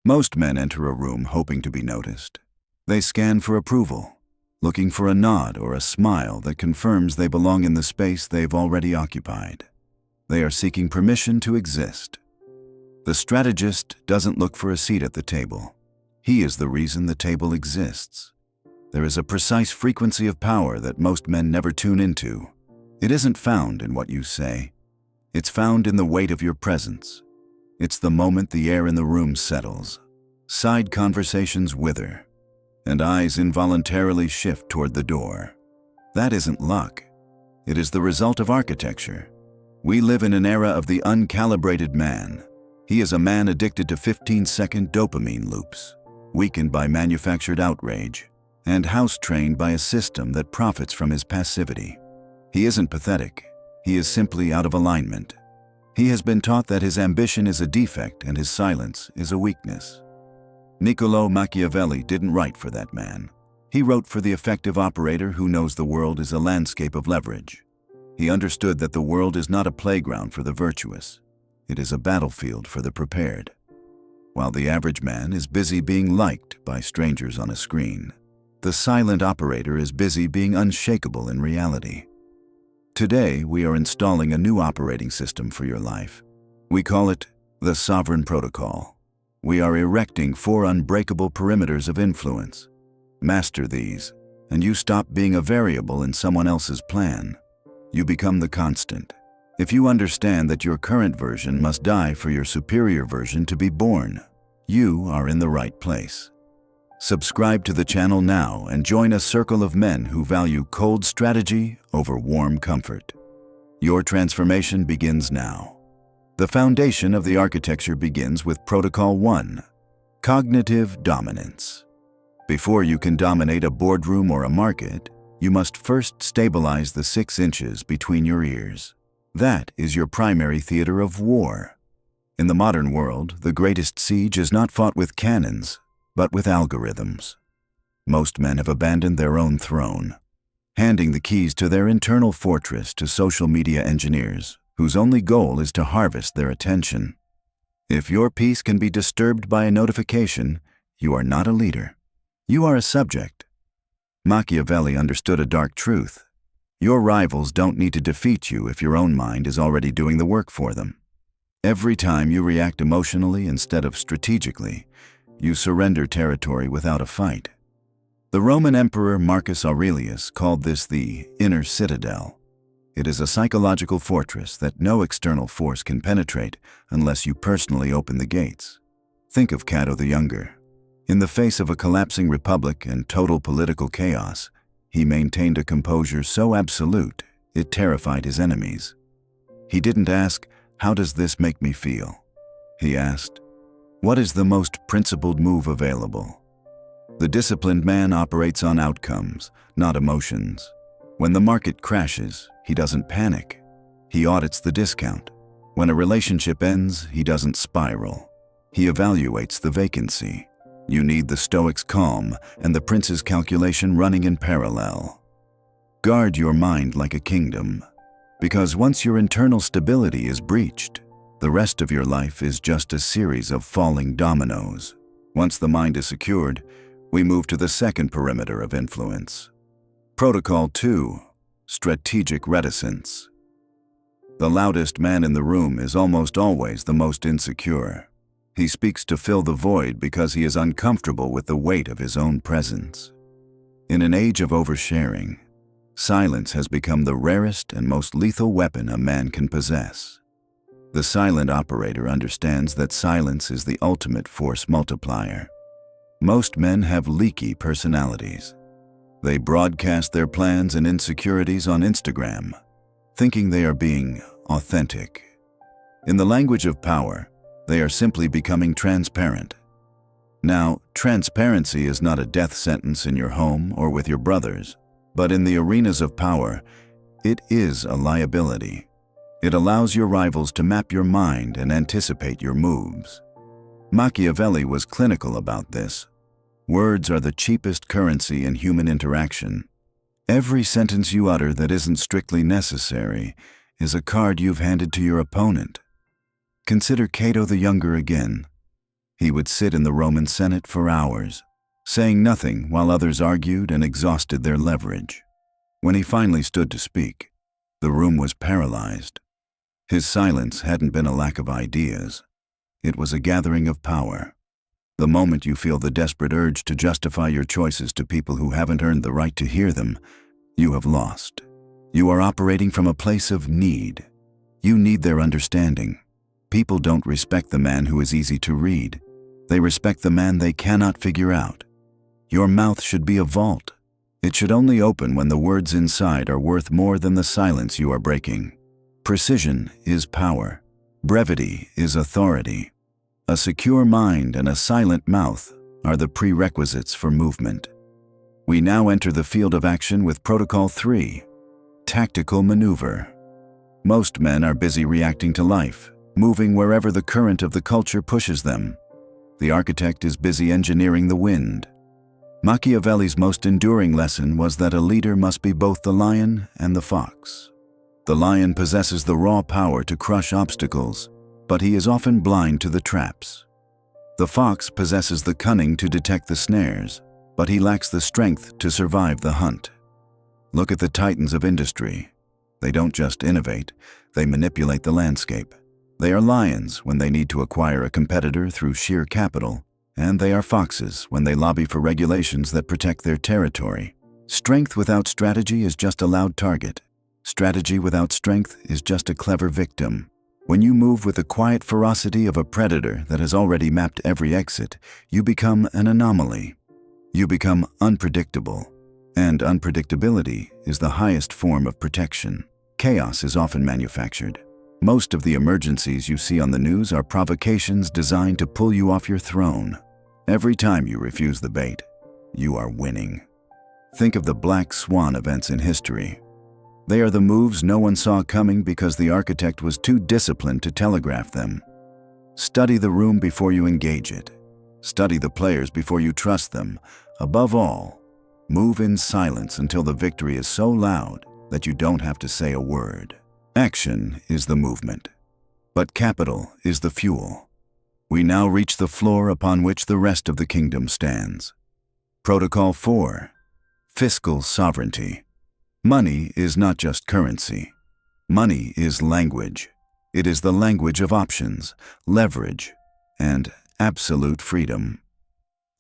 Most men enter a room hoping to be noticed. They scan for approval, looking for a nod or a smile that confirms they belong in the space they've already occupied. They are seeking permission to exist. The strategist doesn't look for a seat at the table. He is the reason the table exists. There is a precise frequency of power that most men never tune into. It isn't found in what you say. It's found in the weight of your presence. It's the moment the air in the room settles, side conversations wither, and eyes involuntarily shift toward the door. That isn't luck. It is the result of architecture. We live in an era of the uncalibrated man. He is a man addicted to 15-second dopamine loops, weakened by manufactured outrage, and house-trained by a system that profits from his passivity. He isn't pathetic. He is simply out of alignment. He has been taught that his ambition is a defect and his silence is a weakness. Niccolò Machiavelli didn't write for that man. He wrote for the effective operator who knows the world is a landscape of leverage. He understood that the world is not a playground for the virtuous. It is a battlefield for the prepared. While the average man is busy being liked by strangers on a screen, the silent operator is busy being unshakable in reality. Today, we are installing a new operating system for your life. We call it the Sovereign Protocol. We are erecting 4 unbreakable perimeters of influence. Master these, and you stop being a variable in someone else's plan. You become the constant. If you understand that your current version must die for your superior version to be born, you are in the right place. Subscribe to the channel now and join a circle of men who value cold strategy over warm comfort. Your transformation begins now. The foundation of the architecture begins with Protocol 1, Cognitive Dominance. Before you can dominate a boardroom or a market, you must first stabilize the 6 inches between your ears. That is your primary theater of war. In the modern world, the greatest siege is not fought with cannons, but with algorithms. Most men have abandoned their own throne, handing the keys to their internal fortress to social media engineers, whose only goal is to harvest their attention. If your peace can be disturbed by a notification, you are not a leader. You are a subject. Machiavelli understood a dark truth. Your rivals don't need to defeat you if your own mind is already doing the work for them. Every time you react emotionally instead of strategically, you surrender territory without a fight. The Roman Emperor Marcus Aurelius called this the inner citadel. It is a psychological fortress that no external force can penetrate unless you personally open the gates. Think of Cato the Younger. In the face of a collapsing republic and total political chaos, he maintained a composure so absolute it terrified his enemies. He didn't ask, "How does this make me feel?" He asked, "What is the most principled move available?" The disciplined man operates on outcomes, not emotions. When the market crashes, he doesn't panic. He audits the discount. When a relationship ends, he doesn't spiral. He evaluates the vacancy. You need the Stoic's calm and the prince's calculation running in parallel. Guard your mind like a kingdom, because once your internal stability is breached, the rest of your life is just a series of falling dominoes. Once the mind is secured, we move to the second perimeter of influence. Protocol 2, Strategic Reticence. The loudest man in the room is almost always the most insecure. He speaks to fill the void because he is uncomfortable with the weight of his own presence. In an age of oversharing, silence has become the rarest and most lethal weapon a man can possess. The silent operator understands that silence is the ultimate force multiplier. Most men have leaky personalities. They broadcast their plans and insecurities on Instagram, thinking they are being authentic. In the language of power, they are simply becoming transparent. Now, transparency is not a death sentence in your home or with your brothers, but in the arenas of power, it is a liability. It allows your rivals to map your mind and anticipate your moves. Machiavelli was clinical about this. Words are the cheapest currency in human interaction. Every sentence you utter that isn't strictly necessary is a card you've handed to your opponent. Consider Cato the Younger again. He would sit in the Roman Senate for hours, saying nothing while others argued and exhausted their leverage. When he finally stood to speak, the room was paralyzed. His silence hadn't been a lack of ideas. It was a gathering of power. The moment you feel the desperate urge to justify your choices to people who haven't earned the right to hear them, you have lost. You are operating from a place of need. You need their understanding. People don't respect the man who is easy to read. They respect the man they cannot figure out. Your mouth should be a vault. It should only open when the words inside are worth more than the silence you are breaking. Precision is power. Brevity is authority. A secure mind and a silent mouth are the prerequisites for movement. We now enter the field of action with Protocol 3, Tactical Maneuver. Most men are busy reacting to life, moving wherever the current of the culture pushes them. The architect is busy engineering the wind. Machiavelli's most enduring lesson was that a leader must be both the lion and the fox. The lion possesses the raw power to crush obstacles, but he is often blind to the traps. The fox possesses the cunning to detect the snares, but he lacks the strength to survive the hunt. Look at the titans of industry. They don't just innovate, they manipulate the landscape. They are lions when they need to acquire a competitor through sheer capital, and they are foxes when they lobby for regulations that protect their territory. Strength without strategy is just a loud target. Strategy without strength is just a clever victim. When you move with the quiet ferocity of a predator that has already mapped every exit, you become an anomaly. You become unpredictable, and unpredictability is the highest form of protection. Chaos is often manufactured. Most of the emergencies you see on the news are provocations designed to pull you off your throne. Every time you refuse the bait, you are winning. Think of the Black Swan events in history. They are the moves no one saw coming because the architect was too disciplined to telegraph them. Study the room before you engage it. Study the players before you trust them. Above all, move in silence until the victory is so loud that you don't have to say a word. Action is the movement, but capital is the fuel. We now reach the floor upon which the rest of the kingdom stands. Protocol 4, Fiscal Sovereignty. Money is not just currency. Money is language. It is the language of options, leverage, and absolute freedom.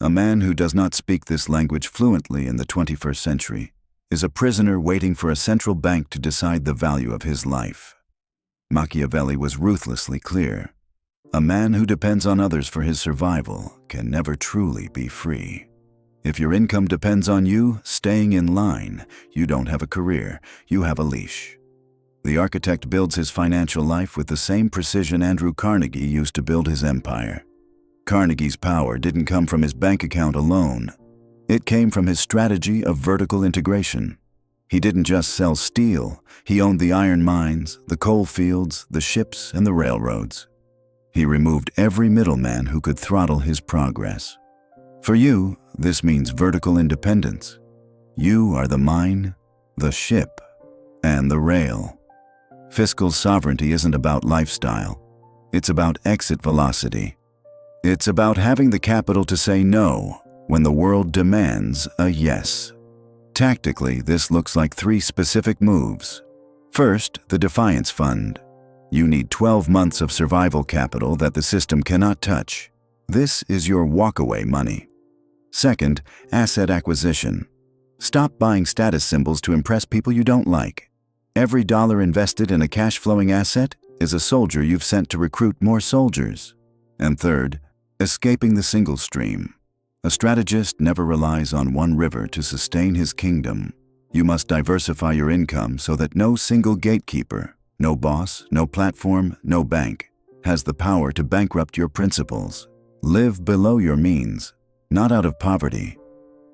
A man who does not speak this language fluently in the 21st century is a prisoner waiting for a central bank to decide the value of his life. Machiavelli was ruthlessly clear. A man who depends on others for his survival can never truly be free. If your income depends on you staying in line, you don't have a career, you have a leash. The architect builds his financial life with the same precision Andrew Carnegie used to build his empire. Carnegie's power didn't come from his bank account alone. It came from his strategy of vertical integration. He didn't just sell steel, he owned the iron mines, the coal fields, the ships, and the railroads. He removed every middleman who could throttle his progress. For you, this means vertical independence. You are the mine, the ship, and the rail. Fiscal sovereignty isn't about lifestyle. It's about exit velocity. It's about having the capital to say no when the world demands a yes. Tactically, this looks like 3 specific moves. First, the Defiance Fund. You need 12 months of survival capital that the system cannot touch. This is your walkaway money. Second, asset acquisition. Stop buying status symbols to impress people you don't like. Every dollar invested in a cash-flowing asset is a soldier you've sent to recruit more soldiers. And third, escaping the single stream. A strategist never relies on one river to sustain his kingdom. You must diversify your income so that no single gatekeeper, no boss, no platform, no bank, has the power to bankrupt your principles. Live below your means, not out of poverty,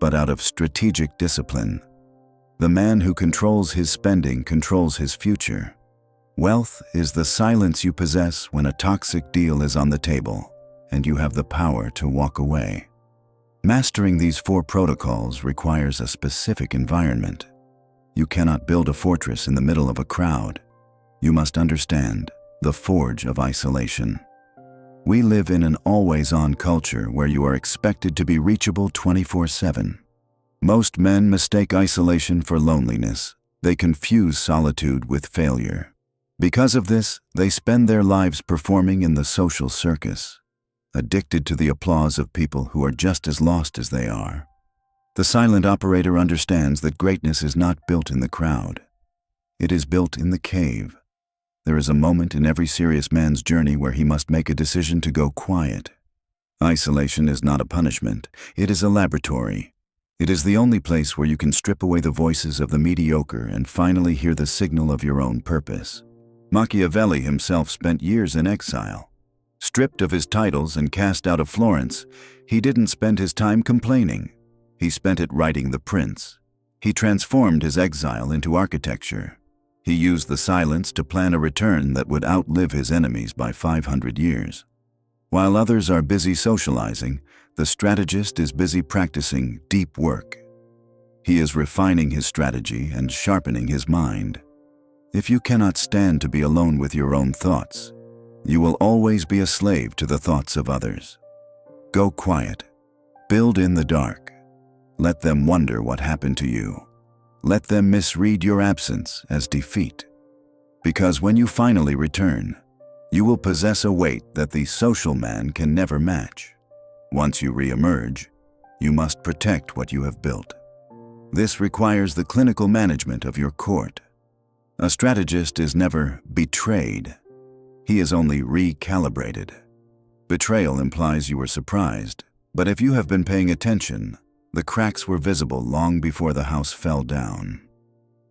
but out of strategic discipline. The man who controls his spending controls his future. Wealth is the silence you possess when a toxic deal is on the table, and you have the power to walk away. Mastering these 4 protocols requires a specific environment. You cannot build a fortress in the middle of a crowd. You must understand the forge of isolation. We live in an always-on culture where you are expected to be reachable 24/7. Most men mistake isolation for loneliness. They confuse solitude with failure. Because of this, they spend their lives performing in the social circus, addicted to the applause of people who are just as lost as they are. The silent operator understands that greatness is not built in the crowd. It is built in the cave. There is a moment in every serious man's journey where he must make a decision to go quiet. Isolation is not a punishment. It is a laboratory. It is the only place where you can strip away the voices of the mediocre and finally hear the signal of your own purpose. Machiavelli himself spent years in exile. Stripped of his titles and cast out of Florence, he didn't spend his time complaining. He spent it writing The Prince. He transformed his exile into architecture. He used the silence to plan a return that would outlive his enemies by 500 years. While others are busy socializing, the strategist is busy practicing deep work. He is refining his strategy and sharpening his mind. If you cannot stand to be alone with your own thoughts, you will always be a slave to the thoughts of others. Go quiet. Build in the dark. Let them wonder what happened to you. Let them misread your absence as defeat. Because when you finally return, you will possess a weight that the social man can never match. Once you re-emerge, you must protect what you have built. This requires the clinical management of your court. A strategist is never betrayed. He is only recalibrated. Betrayal implies you were surprised, but if you have been paying attention, the cracks were visible long before the house fell down.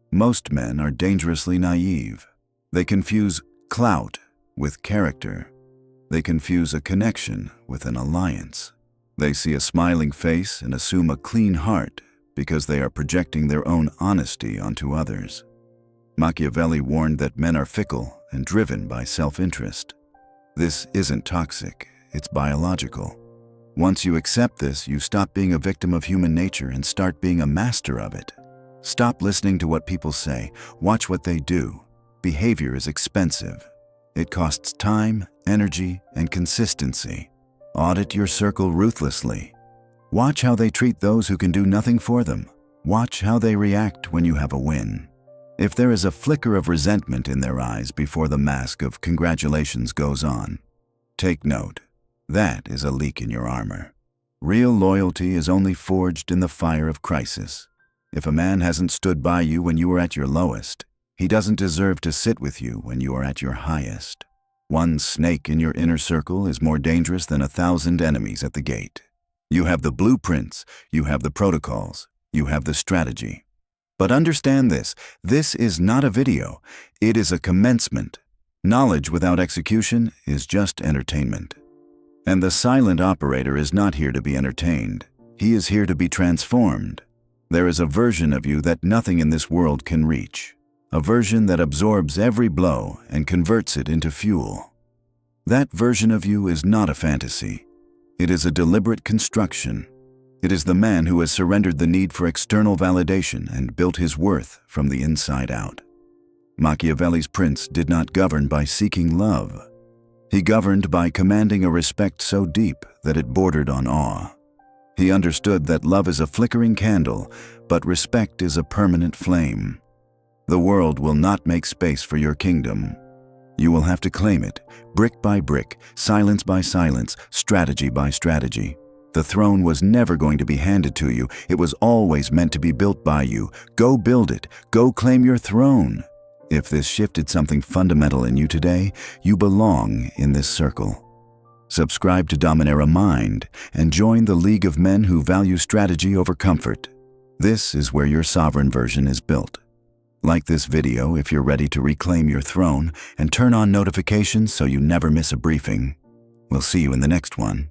Most men are dangerously naive. They confuse clout with character. They confuse a connection with an alliance. They see a smiling face and assume a clean heart because they are projecting their own honesty onto others. Machiavelli warned that men are fickle and driven by self-interest. This isn't toxic, it's biological. Once you accept this, you stop being a victim of human nature and start being a master of it. Stop listening to what people say. Watch what they do. Behavior is expensive. It costs time, energy, and consistency. Audit your circle ruthlessly. Watch how they treat those who can do nothing for them. Watch how they react when you have a win. If there is a flicker of resentment in their eyes before the mask of congratulations goes on, take note. That is a leak in your armor. Real loyalty is only forged in the fire of crisis. If a man hasn't stood by you when you were at your lowest, he doesn't deserve to sit with you when you are at your highest. One snake in your inner circle is more dangerous than 1,000 enemies at the gate. You have the blueprints, you have the protocols, you have the strategy. But understand this is not a video, it is a commencement. Knowledge without execution is just entertainment. And the silent operator is not here to be entertained. He is here to be transformed. There is a version of you that nothing in this world can reach. A version that absorbs every blow and converts it into fuel. That version of you is not a fantasy. It is a deliberate construction. It is the man who has surrendered the need for external validation and built his worth from the inside out. Machiavelli's prince did not govern by seeking love. He governed by commanding a respect so deep that it bordered on awe. He understood that love is a flickering candle, but respect is a permanent flame. The world will not make space for your kingdom. You will have to claim it, brick by brick, silence by silence, strategy by strategy. The throne was never going to be handed to you. It was always meant to be built by you. Go build it. Go claim your throne. If this shifted something fundamental in you today, you belong in this circle. Subscribe to DOMINERA Mind and join the League of Men who value strategy over comfort. This is where your sovereign version is built. Like this video if you're ready to reclaim your throne and turn on notifications so you never miss a briefing. We'll see you in the next one.